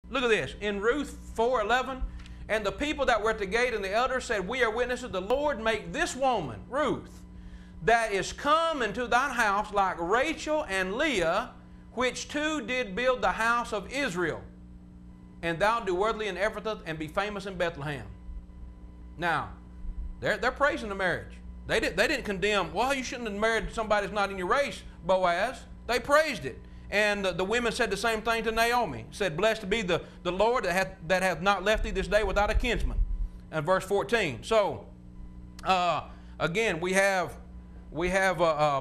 Look at this. In Ruth 4:11, and the people that were at the gate and the elders said, we are witnesses, the Lord make this woman, Ruth, that is come into thine house like Rachel and Leah, which two did build the house of Israel. And thou do worthily in Ephrathah and be famous in Bethlehem. Now, they're praising the marriage. They didn't condemn, well, you shouldn't have married somebody that's not in your race, Boaz. They praised it. And the women said the same thing to Naomi. Said, blessed be the Lord that hath not left thee this day without a kinsman. And verse 14. So, again, we have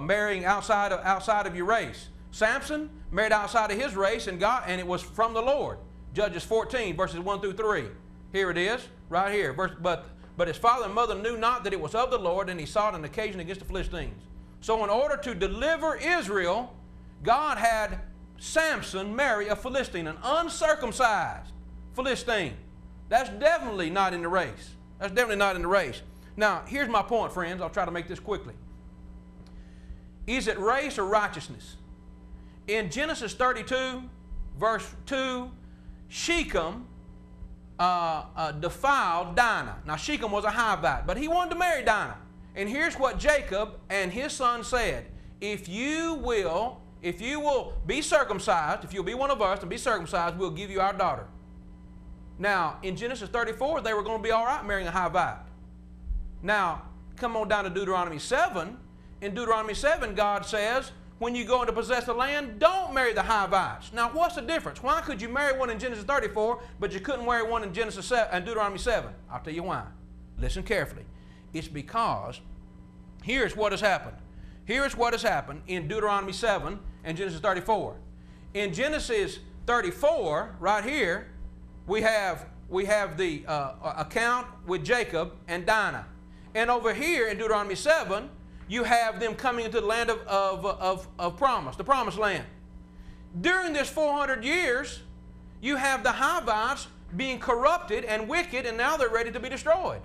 marrying outside of your race. Samson married outside of his race, and it was from the Lord. Judges 14, verses 1 through 3. Here it is, right here. But his father and mother knew not that it was of the Lord, and he sought an occasion against the Philistines. So in order to deliver Israel, God had Samson marry a Philistine, an uncircumcised Philistine. That's definitely not in the race. That's definitely not in the race. Now, here's my point, friends. I'll try to make this quickly. Is it race or righteousness? In Genesis 32, verse 2, Shechem defiled Dinah. Now, Shechem was a Hivite, but he wanted to marry Dinah. And here's what Jacob and his son said. If you will be circumcised, if you'll be one of us and be circumcised, we'll give you our daughter. Now, in Genesis 34, they were going to be all right marrying a Hivite. Now, come on down to Deuteronomy 7. In Deuteronomy 7, God says, when you go in to possess the land, don't marry the Hivites. Now, what's the difference? Why could you marry one in Genesis 34, but you couldn't marry one in Deuteronomy 7? I'll tell you why. Listen carefully. It's because here's what has happened. Here's what has happened in Deuteronomy 7 and Genesis 34. In Genesis 34, right here, we have the account with Jacob and Dinah. And over here in Deuteronomy 7, you have them coming into the land of promise, the promised land. During this 400 years, you have the Hivites being corrupted and wicked, and now they're ready to be destroyed.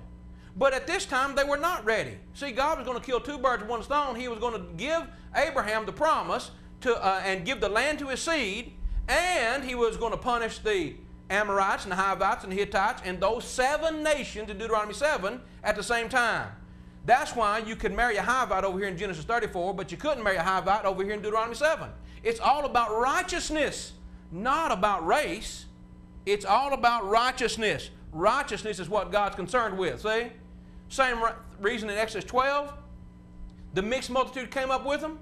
But at this time, they were not ready. See, God was going to kill two birds with one stone. He was going to give Abraham the promise and give the land to his seed, and he was going to punish the Amorites and the Hivites and the Hittites and those 7 nations in Deuteronomy 7 at the same time. That's why you could marry a Hivite over here in Genesis 34, but you couldn't marry a Hivite over here in Deuteronomy 7. It's all about righteousness, not about race. It's all about righteousness. Righteousness is what God's concerned with, see? Same reason in Exodus 12. The mixed multitude came up with them,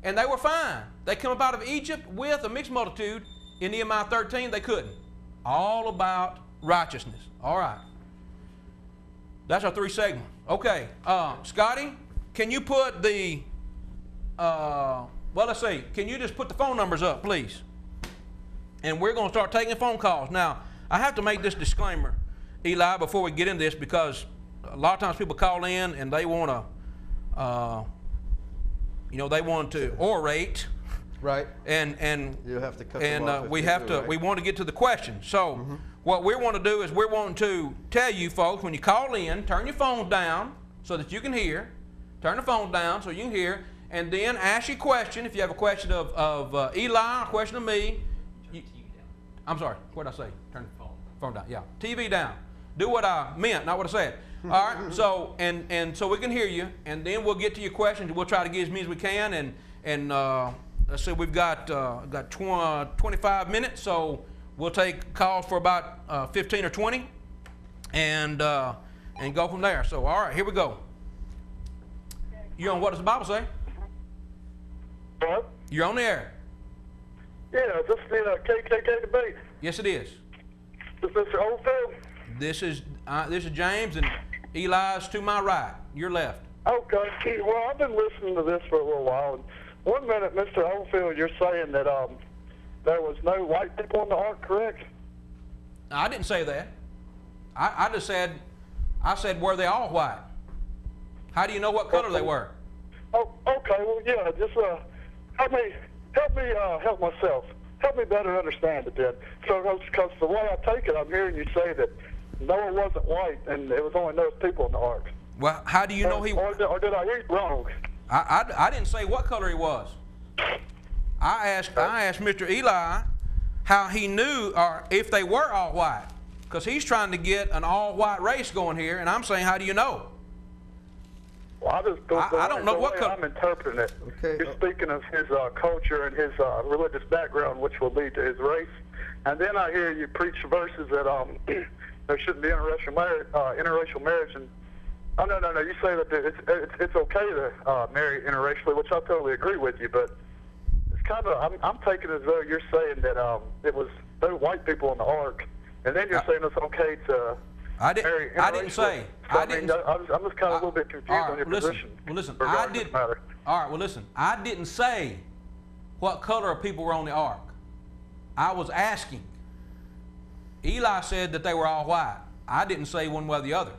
and they were fine. They came up out of Egypt with a mixed multitude. In Nehemiah 13, they couldn't. All about righteousness. All right. That's our 3 segments. Okay. Scotty, can you put the, well, let's see. Can you just put the phone numbers up, please? And we're going to start taking phone calls. Now, I have to make this disclaimer, Eli, before we get into this, because a lot of times people call in and they want to, they want to orate. Right. And you have to cut them off we want to get to the question. So what we want to do is we're wanting to tell you folks, when you call in, turn your phones down so that you can hear. Turn the phones down so you can hear. And then ask your question. If you have a question of Eli, a question of me. I'm sorry. What did I say? Turn the phone down. Yeah. TV down. Do what I meant, not what I said. All right. So and so we can hear you, and then we'll get to your questions. We'll try to get as many as we can. And let's see, we've got 25 minutes, so we'll take calls for about 15 or 20, and go from there. So all right, here we go. You're on What Does the Bible Say? What? You're on the air. Yeah, this is the KKK debate. Yes, it is. Is this Mr. Oldfield? This is James, and Eli's to my right, your left. Okay. Well, I've been listening to this for a little while. And 1 minute, Mr. Oldfield, you're saying that there was no white people on the ark, correct? I didn't say that. I just said, were they all white? How do you know what color they were? Oh, okay. Well, yeah. Just help me help myself. Help me better understand it then. So, because the way I take it, I'm hearing you say that Noah wasn't white and there was only those people in the ark. Well, how do you know he? Or did I hear you wrong? I didn't say what color he was. I asked Mr. Eli, how he knew, or if they were all white, because he's trying to get an all-white race going here, and I'm saying, how do you know? Well, I don't know what I'm interpreting it. Okay. You're speaking of his culture and his religious background, which will lead to his race. And then I hear you preach verses that there shouldn't be interracial marriage. And no. You say that it's okay to marry interracially, which I totally agree with you. But it's kind of I'm taking it as though you're saying that it was white people in the ark, and then you're saying it's okay to. I didn't say. So, I'm just kind of a little bit confused on your position. Well, listen. All right. Well, listen. I didn't say what color of people were on the ark. I was asking. Eli said that they were all white. I didn't say one way or the other.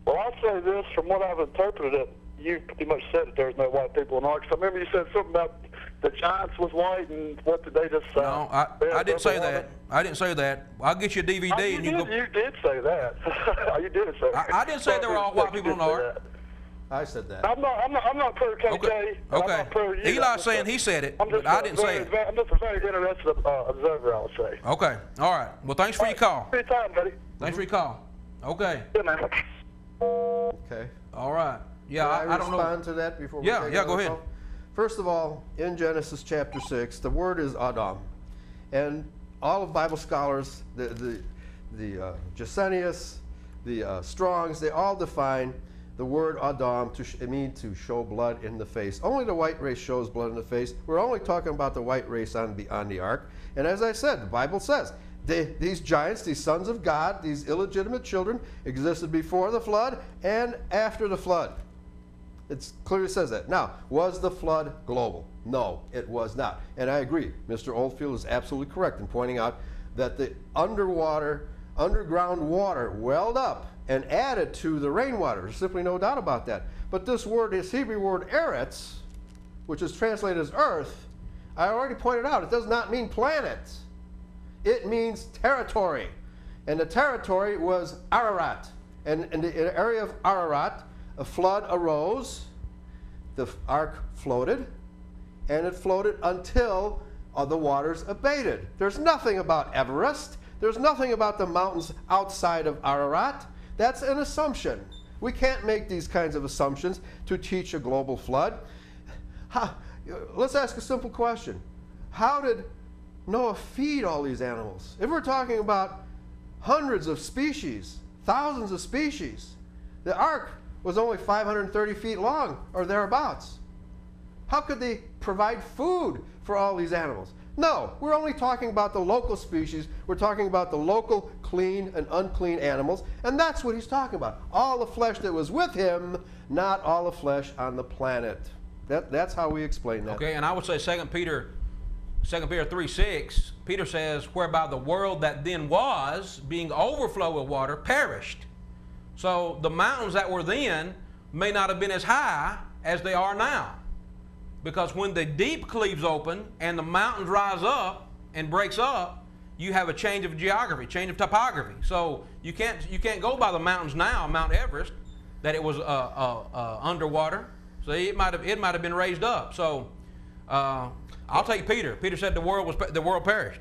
Well, I'll say this. From what I've interpreted it, you pretty much said that there's no white people in the ark. So I remember you said something about the giants was white, and what did they just say? No, I didn't say that. I didn't say that. I'll get you a DVD. You did say that. You did say that. I didn't say there were all white people in the ark. I said that. I'm not pro KKK. Okay. I'm not pro you. Eli's saying he said it, but I didn't say it. I'm just a very interested observer, I would say. Okay. All right. Well, thanks for your call. Thanks for your time, buddy. Thanks for your call. Okay. Yeah, man. Okay. All right. Yeah, I don't know. Respond to that before we Yeah, take go another ahead. call? First of all, in Genesis chapter 6, the word is Adam. And all of Bible scholars, the Gesenius, the Strongs, they all define the word Adam to mean to show blood in the face. Only the white race shows blood in the face. We're only talking about the white race on the ark. And as I said, the Bible says, these giants, these sons of God, these illegitimate children, existed before the flood and after the flood. It clearly says that. Now, was the flood global? No, it was not. And I agree. Mr. Oldfield is absolutely correct in pointing out that the underground water welled up and added to the rainwater. There's simply no doubt about that. But this word, this Hebrew word eretz, which is translated as earth, I already pointed out, it does not mean planet. It means territory. And the territory was Ararat. And in the area of Ararat, a flood arose, the ark floated, and it floated until the waters abated. There's nothing about Everest. There's nothing about the mountains outside of Ararat. That's an assumption. We can't make these kinds of assumptions to teach a global flood. Let's ask a simple question. How did Noah feed all these animals? If we're talking about hundreds of species, thousands of species, the ark was only 530 feet long or thereabouts. How could they provide food for all these animals? No, we're only talking about the local species. We're talking about the local clean and unclean animals, and that's what he's talking about. All the flesh that was with him, not all the flesh on the planet. That's how we explain that. Okay, and I would say 2 Peter 3:6, Peter says, whereby the world that then was, being overflow with water, perished. So the mountains that were then may not have been as high as they are now. Because when the deep cleaves open and the mountains rise up and breaks up, you have a change of geography, change of topography. So you can't go by the mountains now, Mount Everest, that it was underwater. So it might have been raised up. So I'll take Peter. Peter said the world perished.